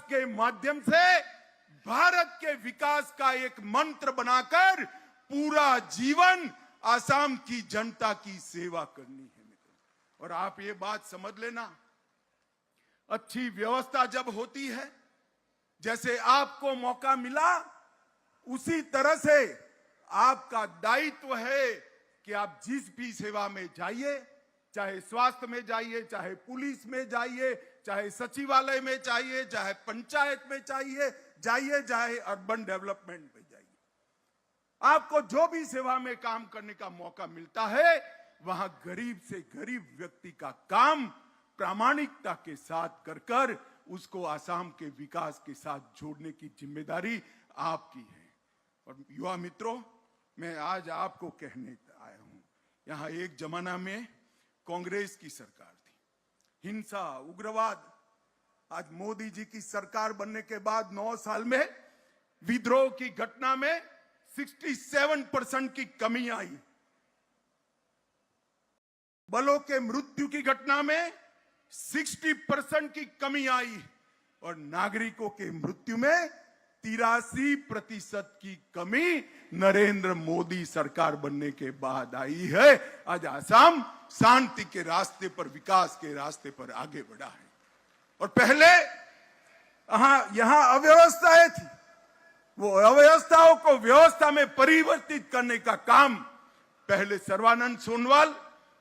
के माध्यम से भारत के विकास का एक मंत्र बनाकर पूरा जीवन आसाम की जनता की सेवा करनी है मित्रों। और आप ये बात समझ लेना, अच्छी व्यवस्था जब होती है, जैसे आपको मौका मिला उसी तरह से आपका दायित्व है कि आप जिस भी सेवा में जाइए, चाहे स्वास्थ्य में जाइए, चाहे पुलिस में जाइए, चाहे सचिवालय में जाइए, चाहे पंचायत में जाइए, चाहे अर्बन डेवलपमेंट में जाइए, आपको जो भी सेवा में काम करने का मौका मिलता है, वहां गरीब से गरीब व्यक्ति का काम प्रामाणिकता के साथ कर उसको आसाम के विकास के साथ जोड़ने की जिम्मेदारी आपकी है। और युवा मित्रों, मैं आज आपको कहने आया हूं, यहां एक जमाना में कांग्रेस की सरकार थी, हिंसा, उग्रवाद। आज मोदी जी की सरकार बनने के बाद 9 साल में विद्रोह की घटना में 67% की कमी आई, बलों के मृत्यु की घटना में 60% की कमी आई और नागरिकों के मृत्यु में 83% की कमी नरेंद्र मोदी सरकार बनने के बाद आई है। आज आसाम शांति के रास्ते पर, विकास के रास्ते पर आगे बढ़ा है। और पहले यहां अव्यवस्थाएं थी, वो अव्यवस्थाओं को व्यवस्था में परिवर्तित करने का काम पहले सर्बानंद सोनोवाल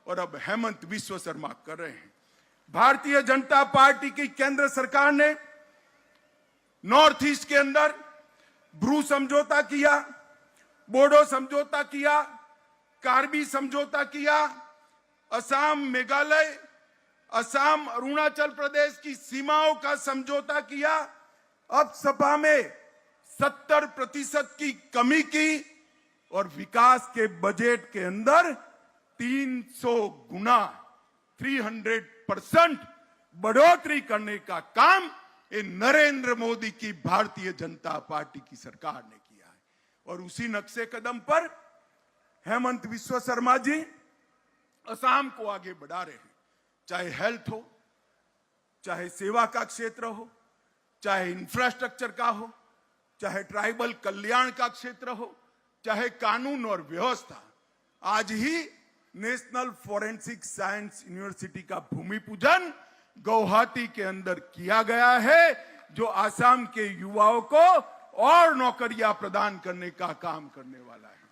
और अब हेमंत बिस्वा शर्मा कर रहे हैं। भारतीय जनता पार्टी की केंद्र सरकार ने नॉर्थ ईस्ट के अंदर ब्रू समझौता किया, बोडो समझौता किया, कार्बी समझौता किया, असम, मेघालय, असम, अरुणाचल प्रदेश की सीमाओं का समझौता किया। अब सपा में 70% की कमी की और विकास के बजट के अंदर 300 गुना 300% बढ़ोतरी करने का काम ये नरेंद्र मोदी की भारतीय जनता पार्टी की सरकार ने किया है। और उसी नक्शे कदम पर हेमंत बिस्वा शर्मा जी असम को आगे बढ़ा रहे हैं, चाहे हेल्थ हो, चाहे सेवा का क्षेत्र हो, चाहे इंफ्रास्ट्रक्चर का हो, चाहे ट्राइबल कल्याण का क्षेत्र हो, चाहे कानून और व्यवस्था। आज ही नेशनल फॉरेंसिक साइंस यूनिवर्सिटी का भूमि पूजन गुवाहाटी के अंदर किया गया है, जो आसाम के युवाओं को और नौकरियां प्रदान करने का काम करने वाला है।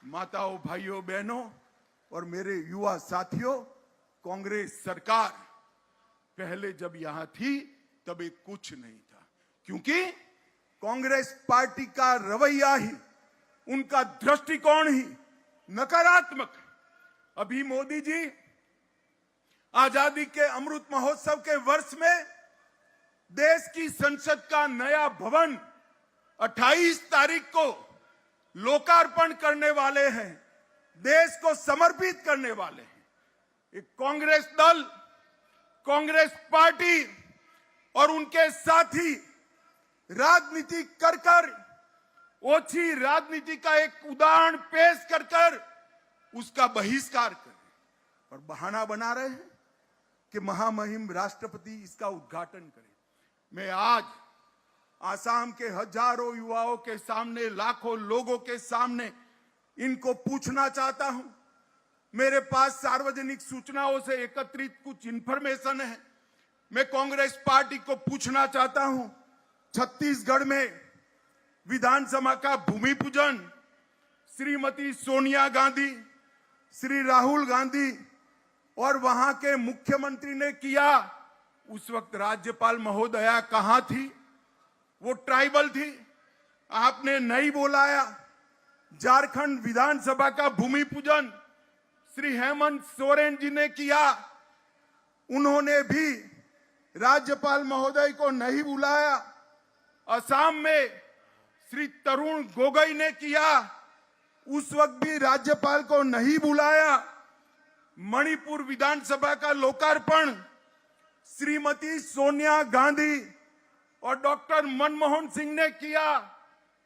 माताओं, भाइयों, बहनों और मेरे युवा साथियों, कांग्रेस सरकार पहले जब यहां थी तब एक कुछ नहीं था, क्योंकि कांग्रेस पार्टी का रवैया ही, उनका दृष्टिकोण ही नकारात्मक है। अभी मोदी जी आजादी के अमृत महोत्सव के वर्ष में देश की संसद का नया भवन 28 तारीख को लोकार्पण करने वाले हैं, देश को समर्पित करने वाले हैं। एक कांग्रेस दल, कांग्रेस पार्टी और उनके साथी राजनीति कर ओछी राजनीति का एक उदाहरण पेश कर उसका बहिष्कार करें और बहाना बना रहे हैं कि महामहिम राष्ट्रपति इसका उद्घाटन करें। मैं आज आसाम के हजारों युवाओं के सामने, लाखों लोगों के सामने इनको पूछना चाहता हूं। मेरे पास सार्वजनिक सूचनाओं से एकत्रित कुछ इंफॉर्मेशन है। मैं कांग्रेस पार्टी को पूछना चाहता हूं, छत्तीसगढ़ में विधानसभा का भूमि पूजन श्रीमती सोनिया गांधी, श्री राहुल गांधी और वहां के मुख्यमंत्री ने किया। उस वक्त राज्यपाल महोदया कहां थी? वो ट्राइबल थी, आपने नहीं बुलाया। झारखंड विधानसभा का भूमि पूजन श्री हेमंत सोरेन जी ने किया, उन्होंने भी राज्यपाल महोदय को नहीं बुलाया। असम में श्री तरुण गोगोई ने किया, उस वक्त भी राज्यपाल को नहीं बुलाया। मणिपुर विधानसभा का लोकार्पण श्रीमती सोनिया गांधी और डॉक्टर मनमोहन सिंह ने किया,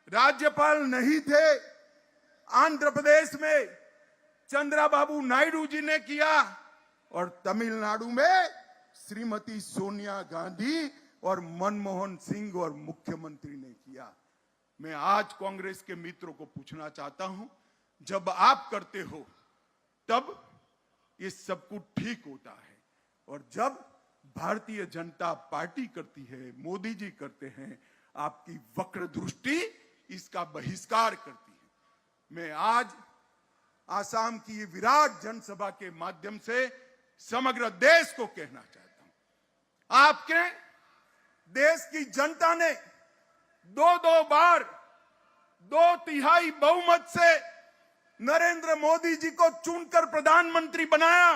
राज्यपाल नहीं थे। आंध्र प्रदेश में चंद्रबाबू नायडू जी ने किया और तमिलनाडु में श्रीमती सोनिया गांधी और मनमोहन सिंह और मुख्यमंत्री ने किया। मैं आज कांग्रेस के मित्रों को पूछना चाहता हूं, जब आप करते हो तब ये सब कुछ ठीक होता है, और जब भारतीय जनता पार्टी करती है, मोदी जी करते हैं, आपकी वक्र दृष्टि इसका बहिष्कार करती है। मैं आज आसाम की ये विराट जनसभा के माध्यम से समग्र देश को कहना चाहता हूं, आपके देश की जनता ने दो बार 2/3 बहुमत से नरेंद्र मोदी जी को चुनकर प्रधानमंत्री बनाया।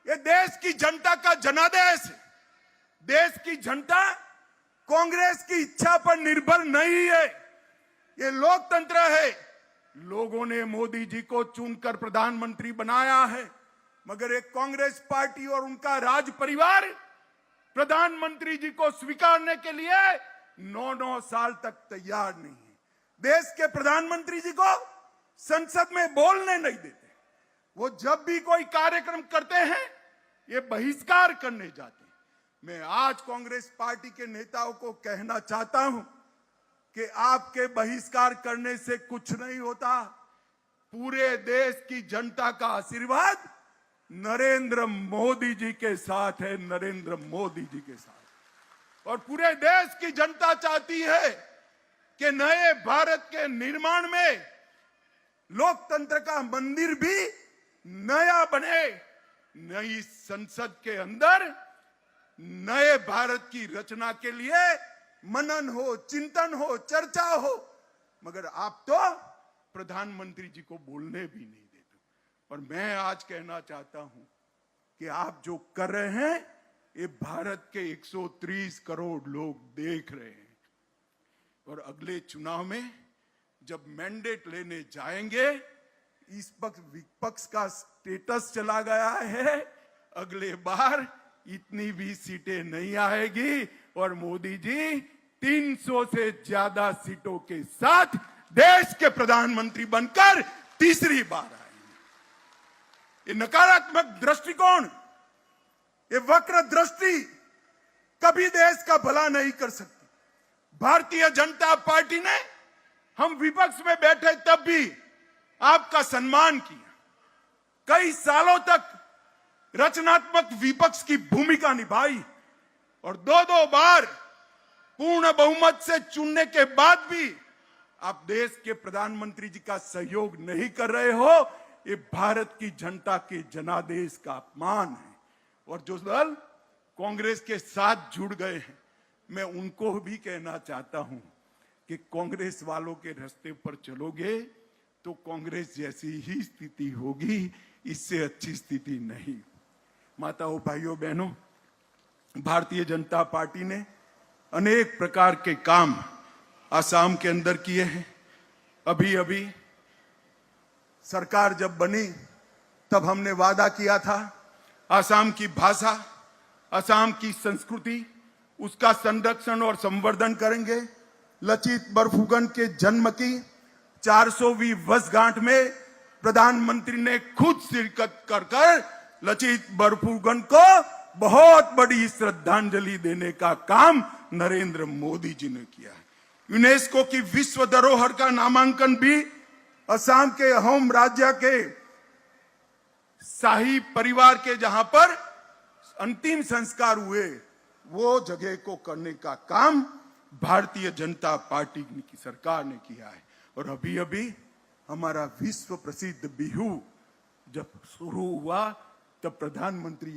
ये देश की जनता का जनादेश है। देश की जनता कांग्रेस की इच्छा पर निर्भर नहीं है, ये लोकतंत्र है। लोगों ने मोदी जी को चुनकर प्रधानमंत्री बनाया है, मगर एक कांग्रेस पार्टी और उनका राज परिवार प्रधानमंत्री जी को स्वीकारने के लिए 9 साल तक तैयार नहीं है। देश के प्रधानमंत्री जी को संसद में बोलने नहीं देते। वो जब भी कोई कार्यक्रम करते हैं ये बहिष्कार करने जाते हैं। मैं आज कांग्रेस पार्टी के नेताओं को कहना चाहता हूं कि आपके बहिष्कार करने से कुछ नहीं होता। पूरे देश की जनता का आशीर्वाद नरेंद्र मोदी जी के साथ है, नरेंद्र मोदी जी के साथ। और पूरे देश की जनता चाहती है कि नए भारत के निर्माण में लोकतंत्र का मंदिर भी नया बने। नई संसद के अंदर नए भारत की रचना के लिए मनन हो, चिंतन हो, चर्चा हो, मगर आप तो प्रधानमंत्री जी को बोलने भी नहीं देते। और मैं आज कहना चाहता हूं कि आप जो कर रहे हैं ये भारत के 130 करोड़ लोग देख रहे हैं। और अगले चुनाव में जब मैंडेट लेने जाएंगे, इस पक्ष विपक्ष का स्टेटस चला गया है, अगले बार इतनी भी सीटें नहीं आएगी और मोदी जी 300 से ज्यादा सीटों के साथ देश के प्रधानमंत्री बनकर तीसरी बार आएंगे। ये नकारात्मक दृष्टिकोण, ये वक्र दृष्टि कभी देश का भला नहीं कर सकती। भारतीय जनता पार्टी ने, हम विपक्ष में बैठे तब भी आपका सम्मान किया। कई सालों तक रचनात्मक विपक्ष की भूमिका निभाई और 2 बार पूर्ण बहुमत से चुनने के बाद भी आप देश के प्रधानमंत्री जी का सहयोग नहीं कर रहे हो। ये भारत की जनता के जनादेश का अपमान है। और जो दल कांग्रेस के साथ जुड़ गए हैं, मैं उनको भी कहना चाहता हूं कि कांग्रेस वालों के रास्ते पर चलोगे तो कांग्रेस जैसी ही स्थिति होगी, इससे अच्छी स्थिति नहीं। माताओं, भाइयों, बहनों, भारतीय जनता पार्टी ने अनेक प्रकार के काम आसाम के अंदर किए हैं। अभी सरकार जब बनी तब हमने वादा किया था आसाम की भाषा, आसाम की संस्कृति, उसका संरक्षण और संवर्धन करेंगे। लचित बरफुकन के जन्म की 400वीं वर्षगांठ में प्रधानमंत्री ने खुद शिरकत कर लचित बरफुकन को बहुत बड़ी श्रद्धांजलि देने का काम नरेंद्र मोदी जी ने किया है। यूनेस्को की विश्व धरोहर का नामांकन भी असम के अहोम राज्य के शाही परिवार के जहां पर अंतिम संस्कार हुए, वो जगह को करने का काम भारतीय जनता पार्टी की सरकार ने किया है। और अभी हमारा विश्व प्रसिद्ध बिहू जब शुरू हुआ तब प्रधानमंत्री